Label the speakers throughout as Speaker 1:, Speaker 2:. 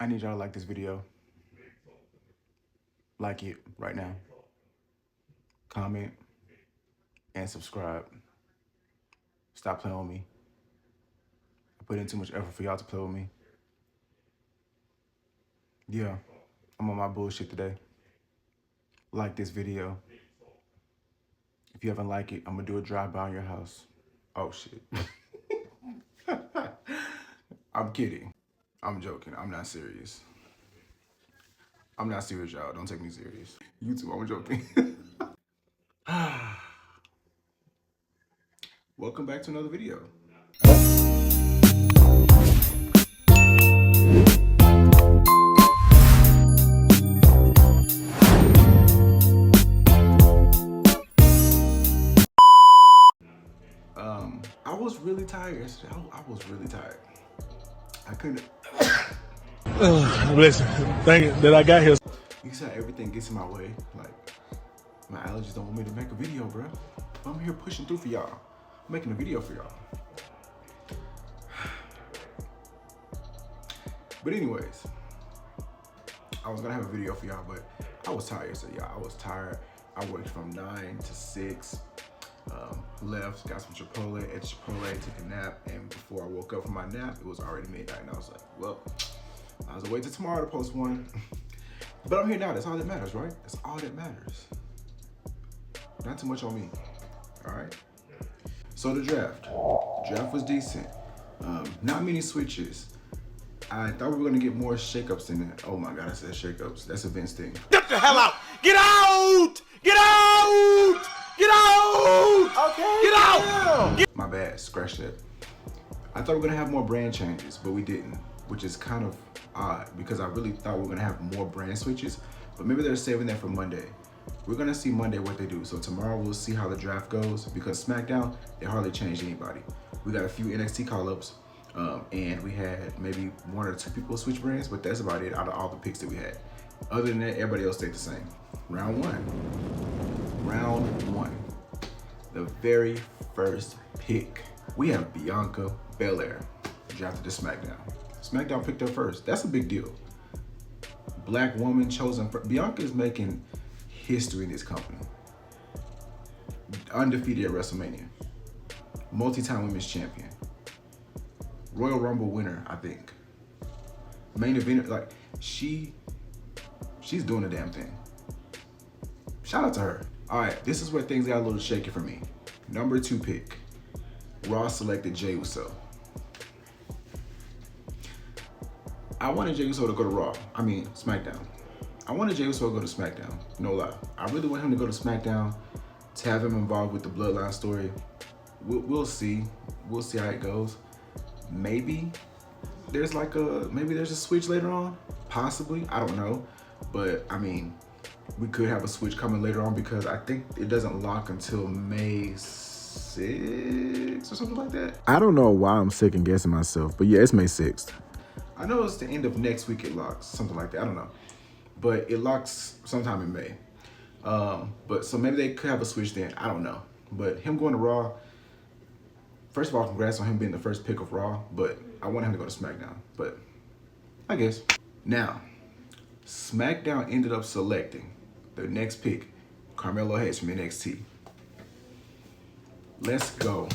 Speaker 1: I need y'all to like this video. Like it right now. Comment and subscribe. Stop playing with me. I put in too much effort for y'all to play with me. Yeah, I'm on my bullshit today. Like this video. If you haven't liked it, I'm gonna do a drive-by on your house. Oh shit. I'm kidding. I'm joking. I'm not serious. I'm not serious, y'all. Don't take me serious. You too, I'm joking. Welcome back to another video. I was really tired yesterday. I was really tired. I couldn't.
Speaker 2: Listen, thank you that I got here.
Speaker 1: You said everything gets in my way. Like, my allergies don't want me to make a video, bro. But I'm here pushing through for y'all. I'm making a video for y'all. But anyways, I was gonna have a video for y'all, but I was tired yesterday, y'all. I was tired. I worked from 9 to 6. Left, got some Chipotle, ate Chipotle, took a nap, and before I woke up from my nap, it was already midnight, and I was like, well, I was gonna wait till tomorrow to post one. But I'm here now, that's all that matters, right? That's all that matters. Not too much on me, all right? So the draft was decent. Not many switches. I thought we were gonna get more shakeups in it. Oh my God, I said shakeups. That's a Vince thing.
Speaker 2: Get the hell out! Get out! Get out! Get out!
Speaker 1: Okay.
Speaker 2: Get out!
Speaker 1: My bad, scratch that. I thought we were gonna have more brand changes, but we didn't, which is kind of odd because I really thought we were gonna have more brand switches, but maybe they're saving that for Monday. We're gonna see Monday what they do. So tomorrow we'll see how the draft goes because SmackDown, they hardly changed anybody. We got a few NXT call-ups, and we had maybe 1 or 2 people switch brands, but that's about it out of all the picks that we had. Other than that, everybody else stayed the same. Round one. The very first pick. We have Bianca Belair drafted to SmackDown. SmackDown picked her first. That's a big deal. Black woman chosen first. Bianca is making history in this company. Undefeated at WrestleMania. Multi-time women's champion. Royal Rumble winner, I think. Main eventer, like she's doing the damn thing. Shout out to her. All right, this is where things got a little shaky for me. Number 2 pick. Raw selected Jey Uso. I wanted Jey Uso to go to SmackDown. I wanted Jey Uso to go to SmackDown, no lie. I really want him to go to SmackDown, to have him involved with the Bloodline story. We'll see. We'll see how it goes. Maybe there's a switch later on, possibly, I don't know. But I mean, we could have a switch coming later on because I think it doesn't lock until May 6th or something like that. I don't know why I'm second guessing myself, but yeah, it's May 6th. I know it's the end of next week it locks, something like that, I don't know. But it locks sometime in May. But so maybe they could have a switch then, I don't know. But him going to Raw, first of all, congrats on him being the first pick of Raw, but I want him to go to SmackDown, but I guess. Now, SmackDown ended up selecting the next pick, Carmelo Hayes from NXT. Let's go.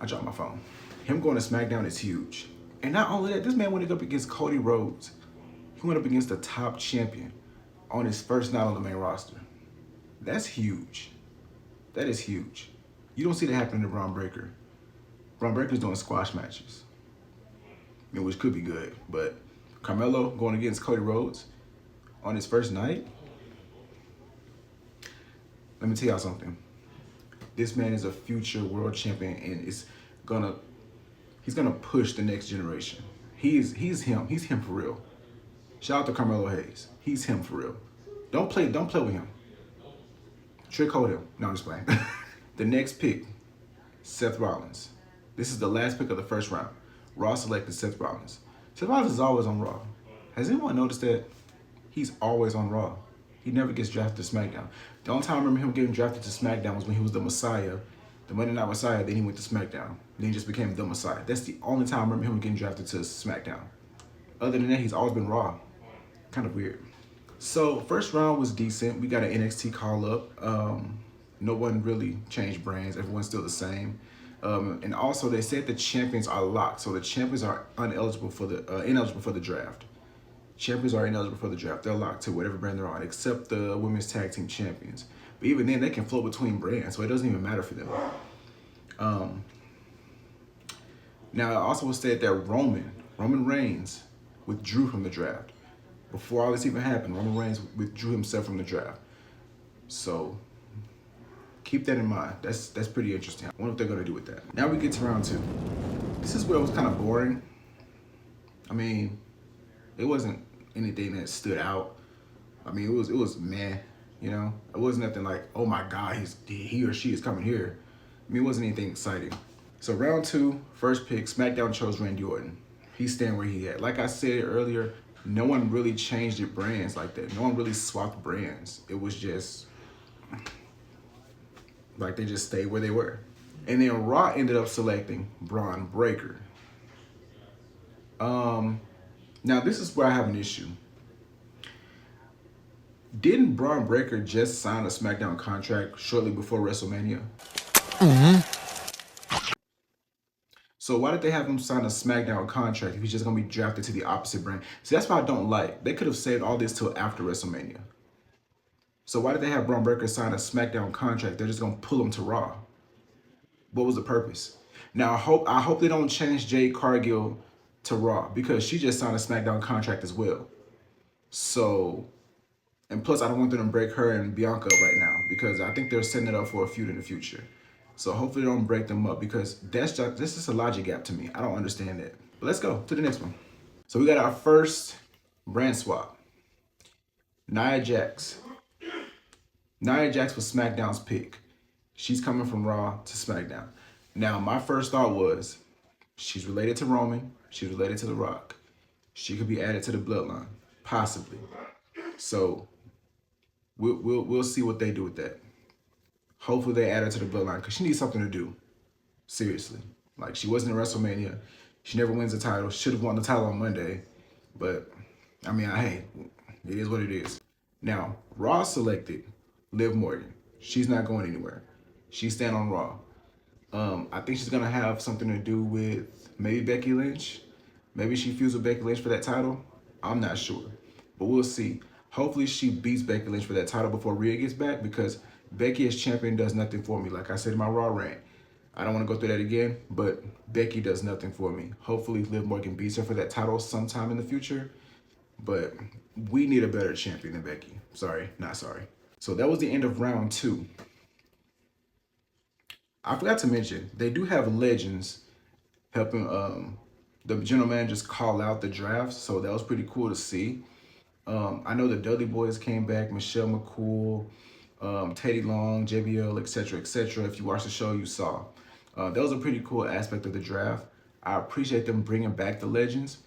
Speaker 1: I dropped my phone. Him going to SmackDown is huge. And not only that, this man went up against Cody Rhodes. He went up against the top champion on his first night on the main roster. That's huge. That is huge. You don't see that happening to Braun Breaker. Braun Breaker's doing squash matches, which could be good, but Carmelo going against Cody Rhodes on his first night. Let me tell y'all something. This man is a future world champion and he's gonna push the next generation. He's him. He's him for real. Shout out to Carmelo Hayes. He's him for real. Don't play with him. Trick hold him. No, I'm just playing. The next pick, Seth Rollins. This is the last pick of the first round. Raw selected Seth Rollins. Seth Rollins is always on Raw. Has anyone noticed that? He's always on Raw. He never gets drafted to SmackDown. The only time I remember him getting drafted to SmackDown was when he was the Messiah, the Monday Night Messiah, then he went to SmackDown. Then he just became the Messiah. That's the only time I remember him getting drafted to SmackDown. Other than that, he's always been Raw. Kind of weird. So first round was decent. We got an NXT call up. No one really changed brands. Everyone's still the same. And also they said the champions are locked, so the champions are ineligible for the draft. Champions are ineligible for the draft. They're locked to whatever brand they're on, except the women's tag team champions. But even then, they can float between brands, so it doesn't even matter for them. Now, it also was said that Roman Reigns withdrew from the draft. Before all this even happened, Roman Reigns withdrew himself from the draft. So keep that in mind. That's pretty interesting. I wonder what they're gonna do with that. Now we get to round 2. This is where it was kind of boring. I mean, it wasn't anything that stood out. I mean, it was meh, you know? It wasn't nothing like, oh my God, he or she is coming here. I mean, it wasn't anything exciting. So round 2, first pick, SmackDown chose Randy Orton. He's staying where he at. Like I said earlier, no one really changed their brands like that. No one really swapped brands. It was just like they just stayed where they were. And then Raw ended up selecting Braun Breaker. Now this is where I have an issue. Didn't Braun Breaker just sign a SmackDown contract shortly before WrestleMania? So why did they have him sign a SmackDown contract if he's just gonna be drafted to the opposite brand? See, that's what I don't like. They could have saved all this till after WrestleMania. So why did they have Braun Breaker sign a SmackDown contract? They're just gonna pull him to Raw. What was the purpose? Now I hope they don't change Jade Cargill to Raw because she just signed a SmackDown contract as well. So, and plus I don't want them to break her and Bianca up right now because I think they're setting it up for a feud in the future. So hopefully they don't break them up because this is a logic gap to me. I don't understand that. But let's go to the next one. So we got our first brand swap. Nia Jax. Nia Jax was SmackDown's pick. She's coming from Raw to SmackDown. Now, my first thought was, she's related to Roman. She's related to The Rock. She could be added to the bloodline, possibly. So we'll see what they do with that. Hopefully they add her to the bloodline because she needs something to do. Seriously. Like, she wasn't in WrestleMania. She never wins the title. Should have won the title on Monday. But, I mean, hey, it is what it is. Now, Raw selected Liv Morgan. She's not going anywhere. She's staying on Raw. I think she's going to have something to do with maybe Becky Lynch. Maybe she feuds with Becky Lynch for that title. I'm not sure. But we'll see. Hopefully she beats Becky Lynch for that title before Rhea gets back because Becky as champion does nothing for me. Like I said in my Raw rant, I don't want to go through that again, but Becky does nothing for me. Hopefully Liv Morgan beats her for that title sometime in the future, but we need a better champion than Becky. Sorry, not sorry. So that was the end of round 2. I forgot to mention, they do have legends helping the general managers call out the drafts, so that was pretty cool to see. I know the Dudley Boys came back, Michelle McCool, Teddy Long, JBL, etc., etc. If you watched the show, you saw. That was a pretty cool aspect of the draft. I appreciate them bringing back the legends,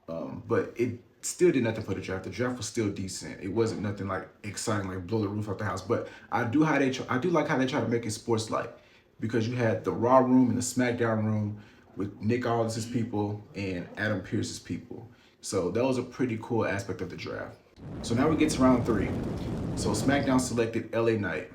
Speaker 1: but it still did nothing for the draft. The draft was still decent. It wasn't nothing like exciting, like blow the roof off the house. But I do like how they try to make it sports-like, because you had the Raw room and the SmackDown room with Nick Aldis's people and Adam Pearce's people. So that was a pretty cool aspect of the draft. So now we get to round 3. So SmackDown selected LA Knight.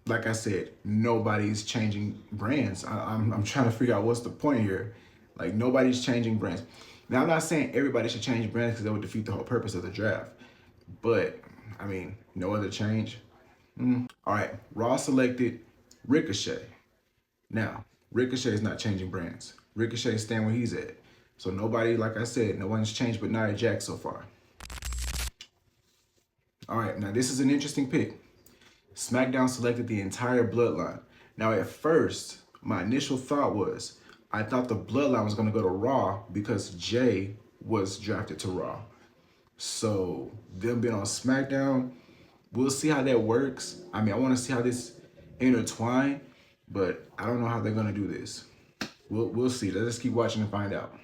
Speaker 1: Like I said, nobody's changing brands. I'm trying to figure out what's the point here. Like, nobody's changing brands. Now, I'm not saying everybody should change brands because that would defeat the whole purpose of the draft. But, I mean, no other change. All right, Raw selected Ricochet. Now, Ricochet is not changing brands. Ricochet is staying where he's at. So nobody, like I said, no one's changed but Nia Jax so far. All right, now this is an interesting pick. SmackDown selected the entire bloodline. Now, at first, my initial thought was, I thought the bloodline was going to go to Raw because Jay was drafted to Raw. So, them being on SmackDown, we'll see how that works. I mean, I want to see how this intertwine, but I don't know how they're going to do this. We'll see. Let's keep watching and find out.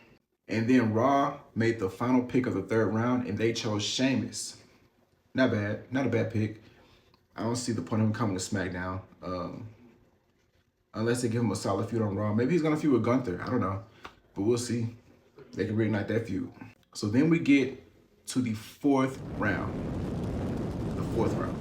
Speaker 1: And then Raw made the final pick of the 3rd round, and they chose Sheamus. Not bad. Not a bad pick. I don't see the point of him coming to SmackDown. Unless they give him a solid feud on Raw. Maybe he's going to feud with Gunther. I don't know. But we'll see. They can reignite that feud. So then we get to the fourth round. The fourth round.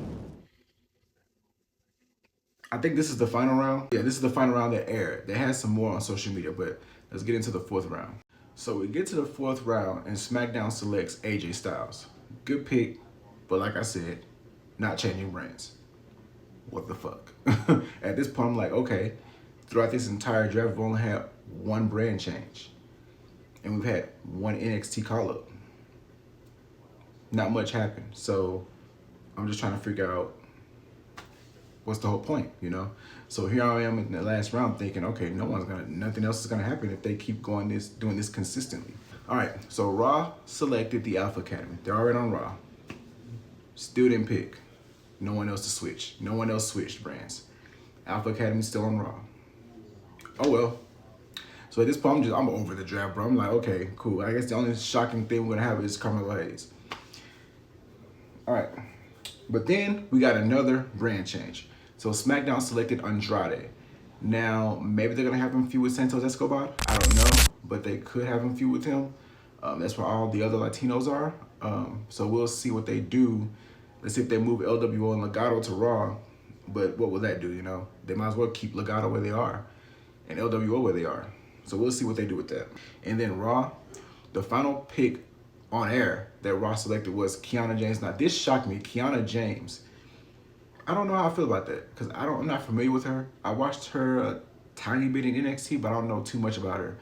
Speaker 1: I think this is the final round. Yeah, this is the final round that aired. They had some more on social media, but let's get into the fourth round. So we get to the fourth round and SmackDown selects AJ Styles. Good pick, but like I said, not changing brands. What the fuck? At this point, I'm like, okay, throughout this entire draft, we've only had one brand change. And we've had one NXT call-up. Not much happened. So I'm just trying to figure out what's the whole point, you know? So here I am in the last round thinking, okay, nothing else is gonna happen if they keep doing this consistently. All right, so Raw selected the Alpha Academy. They're already on Raw. Still didn't pick. No one else to switch. No one else switched brands. Alpha Academy still on Raw. Oh well. So at this point, I'm over the draft, bro. I'm like, okay, cool. I guess the only shocking thing we're gonna have is Carmelo Hayes. All right, but then we got another brand change. So SmackDown selected Andrade. Now, maybe they're gonna have him feud with Santos Escobar. I don't know, but they could have him feud with him. That's where all the other Latinos are. So we'll see what they do. Let's see if they move LWO and Legado to Raw. But what will that do, you know? They might as well keep Legado where they are and LWO where they are. So we'll see what they do with that. And then Raw, the final pick on air that Raw selected was Kiana James. Now this shocked me. Kiana James. I don't know how I feel about that because I'm not familiar with her. I watched her a tiny bit in NXT, but I don't know too much about her.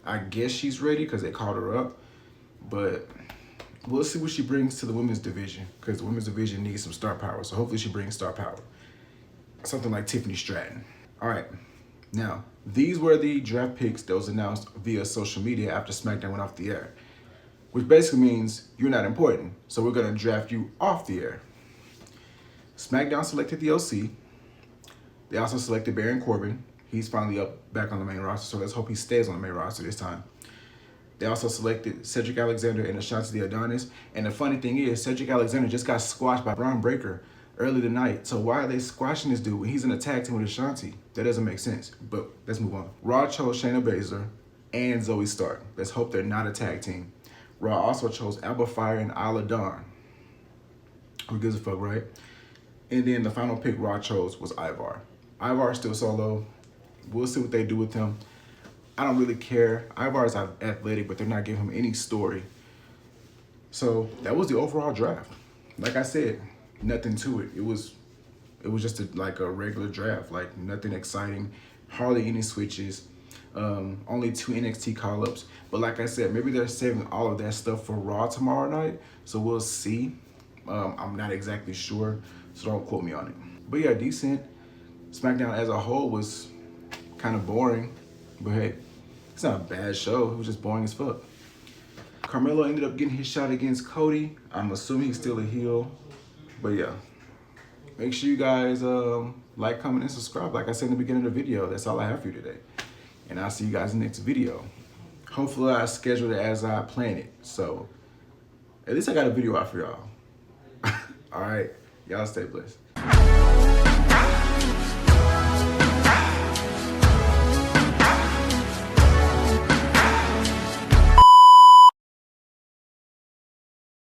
Speaker 1: I guess she's ready because they called her up, but we'll see what she brings to the women's division because the women's division needs some star power. So hopefully she brings star power. Something like Tiffany Stratton. All right. Now, these were the draft picks that was announced via social media after SmackDown went off the air, which basically means you're not important. So we're going to draft you off the air. SmackDown selected the OC. They also selected Baron Corbin. He's finally back on the main roster, so let's hope he stays on the main roster this time. They also selected Cedric Alexander and Ashanti the Adonis. And the funny thing is, Cedric Alexander just got squashed by Braun Breaker early tonight. So why are they squashing this dude when he's in a tag team with Ashanti? That doesn't make sense, but let's move on. Raw chose Shayna Baszler and Zoe Stark. Let's hope they're not a tag team. Raw also chose Alba Fire and Isla Dawn. Who gives a fuck, right? And then the final pick Raw chose was Ivar. Ivar is still solo. We'll see what they do with him. I don't really care. Ivar is athletic, but they're not giving him any story. So that was the overall draft. Like I said, nothing to it. It was just like a regular draft, like nothing exciting, hardly any switches, only 2 NXT call-ups. But like I said, maybe they're saving all of that stuff for Raw tomorrow night. So we'll see. I'm not exactly sure, so don't quote me on it. But yeah, decent. SmackDown as a whole was kind of boring, but hey, it's not a bad show. It was just boring as fuck. Carmelo ended up getting his shot against Cody. I'm assuming he's still a heel, but yeah. Make sure you guys like, comment, and subscribe. Like I said in the beginning of the video, that's all I have for you today. And I'll see you guys in the next video. Hopefully I scheduled it as I planned it. So at least I got a video out for y'all. All right, y'all stay blessed.